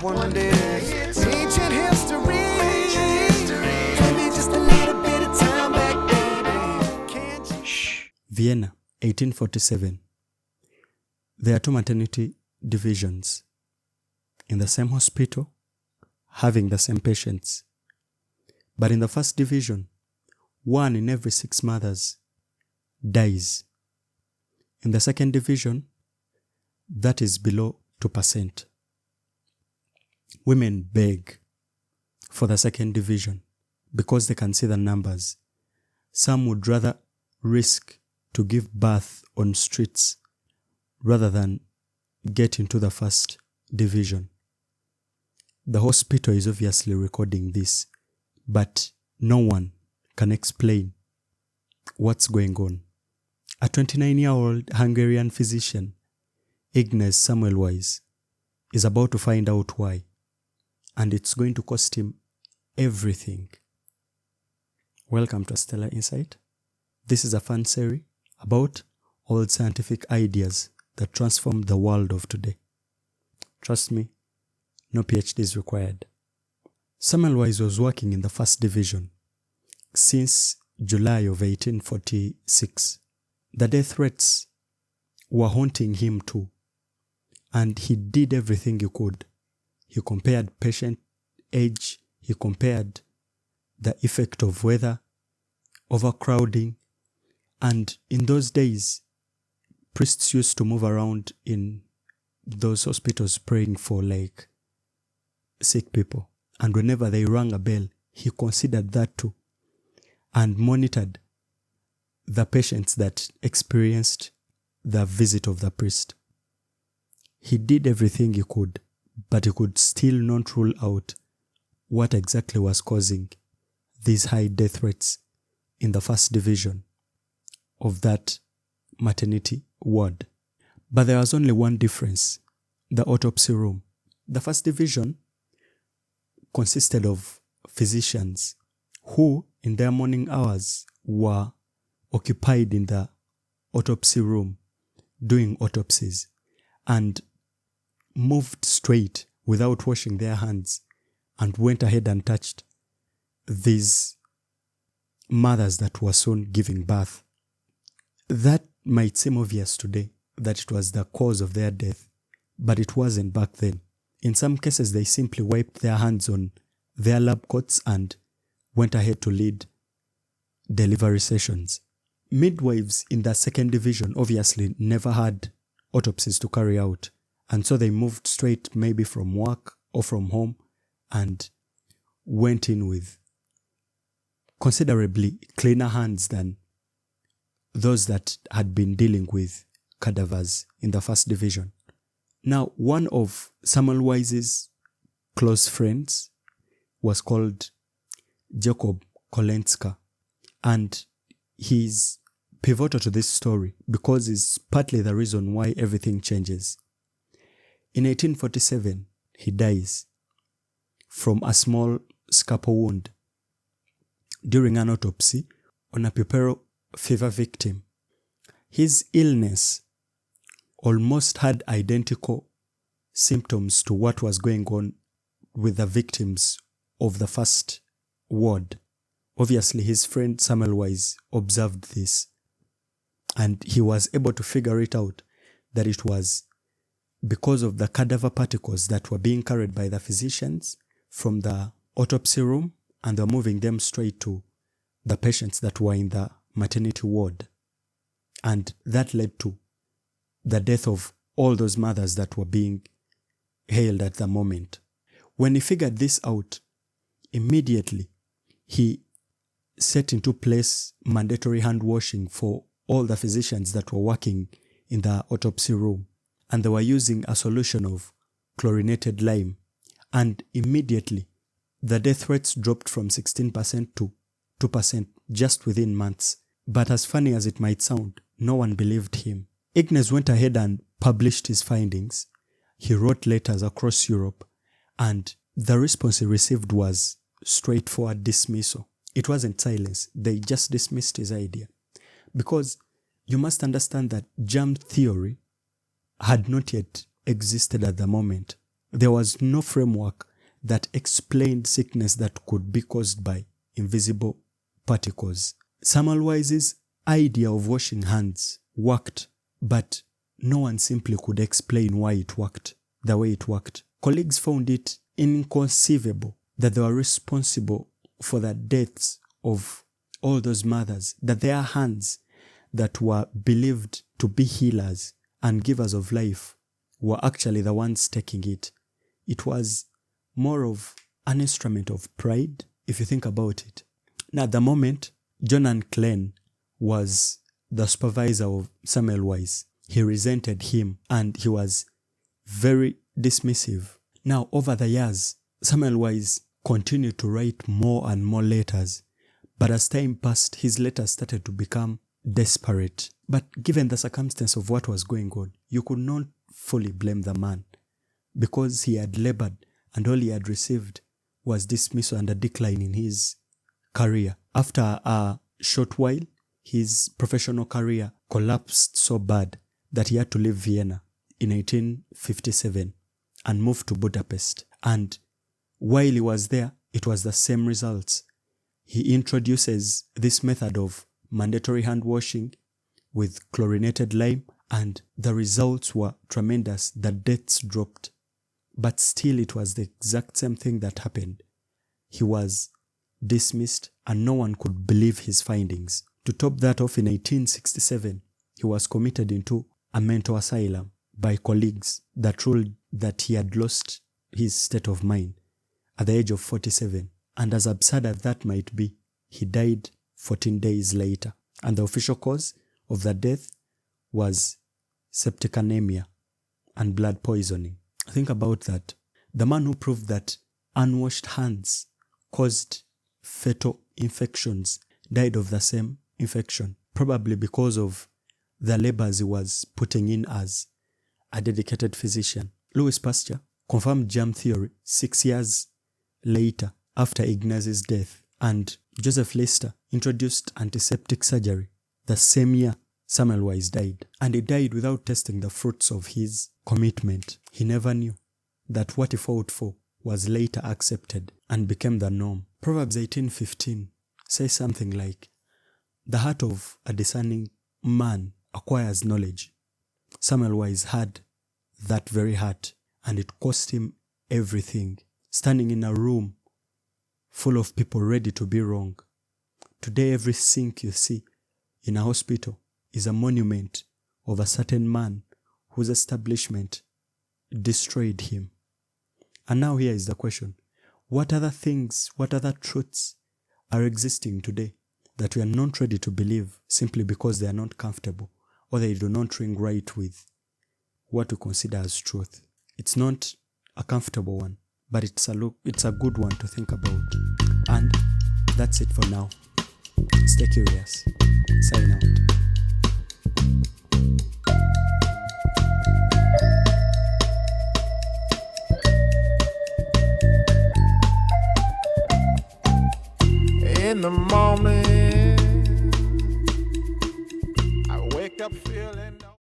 one day. Ancient history. Give me just a little bit of time back, baby. Can't you? Shh. Vienna, 1847. There are two maternity divisions in the same hospital, having the same patients. But in the first division, 1 in every 6 mothers dies. In the second division, that is below 2%. Women beg for the second division because they can see the numbers. Some would rather risk to give birth on streets rather than get into the first division. The hospital is obviously recording this, but no one can explain what's going on. A 29-year-old Hungarian physician, Ignaz Semmelweis, is about to find out why, and it's going to cost him everything. Welcome to Stellar Insight. This is a fun series about old scientific ideas that transform the world of today. Trust me, no PhD is required. Semmelweis was working in the first division since July of 1846. The death threats were haunting him too, and he did everything he could. He compared patient age, he compared the effect of weather, overcrowding, and in those days, priests used to move around in those hospitals praying for like sick people. And whenever they rang a bell, he considered that too and monitored the patients that experienced the visit of the priest. He did everything he could, but he could still not rule out what exactly was causing these high death rates in the first division of that maternity ward. But there was only one difference: the autopsy room. The first division consisted of physicians who, in their morning hours, were occupied in the autopsy room doing autopsies and moved straight without washing their hands and went ahead and touched these mothers that were soon giving birth. That might seem obvious today that it was the cause of their death, but it wasn't back then. In some cases, they simply wiped their hands on their lab coats and went ahead to lead delivery sessions. Midwives in the second division obviously never had autopsies to carry out, and so they moved straight maybe from work or from home and went in with considerably cleaner hands than those that had been dealing with cadavers in the first division. Now, one of Semmelweis's close friends was called Jacob Kolenska, and he's pivotal to this story because it's partly the reason why everything changes. In 1847, he dies from a small scalpel wound during an autopsy on a puerperal fever victim. His illness almost had identical symptoms to what was going on with the victims of the first ward. Obviously, his friend Semmelweis observed this, and he was able to figure it out that it was because of the cadaver particles that were being carried by the physicians from the autopsy room, and they're moving them straight to the patients that were in the maternity ward. And that led to the death of all those mothers that were being hailed at the moment. When he figured this out, immediately he set into place mandatory hand washing for all the physicians that were working in the autopsy room. And they were using a solution of chlorinated lime. And immediately, the death rates dropped from 16% to 2% just within months. But as funny as it might sound, no one believed him. Ignaz went ahead and published his findings. He wrote letters across Europe, and the response he received was straightforward dismissal. It wasn't silence. They just dismissed his idea. Because you must understand that germ theory had not yet existed at the moment. There was no framework that explained sickness that could be caused by invisible particles. Semmelweis's idea of washing hands worked, but no one simply could explain why it worked the way it worked. Colleagues found it inconceivable that they were responsible for the deaths of all those mothers, that their hands that were believed to be healers and givers of life were actually the ones taking it. It was more of an instrument of pride, if you think about it. Now, at the moment, Jonan Klein was the supervisor of Semmelweis. He resented him and he was very dismissive. Now, over the years, Semmelweis continued to write more and more letters, but as time passed, his letters started to become desperate. But given the circumstance of what was going on, you could not fully blame the man, because he had labored and all he had received was dismissal and a decline in his career. After a short while, his professional career collapsed so bad that he had to leave Vienna in 1857 and move to Budapest. And while he was there, it was the same results. He introduces this method of mandatory hand washing with chlorinated lime, and the results were tremendous. The deaths dropped. But still, it was the exact same thing that happened. He was dismissed and no one could believe his findings. To top that off, in 1867, he was committed into a mental asylum by colleagues that ruled that he had lost his state of mind at the age of 47. And as absurd as that might be, he died 14 days later. And the official cause of the death was septic anemia and blood poisoning. Think about that. The man who proved that unwashed hands caused fetal infections died of the same infection, probably because of the labors he was putting in as a dedicated physician. Louis Pasteur confirmed germ theory 6 years later after Ignaz's death, and Joseph Lister introduced antiseptic surgery the same year Semmelweis died. And he died without testing the fruits of his commitment. He never knew that what he fought for was later accepted and became the norm. Proverbs 18:15 says something like, "The heart of a discerning man acquires knowledge." Semmelweis had that very heart, and it cost him everything. Standing in a room full of people ready to be wrong. Today, every sink you see in a hospital is a monument of a certain man whose establishment destroyed him. And now here is the question. What other things, what other truths are existing today that we are not ready to believe simply because they are not comfortable or they do not ring right with what we consider as truth? It's not a comfortable one, but it's a good one to think about. And that's it for now. Stay curious. Sign out. In the morning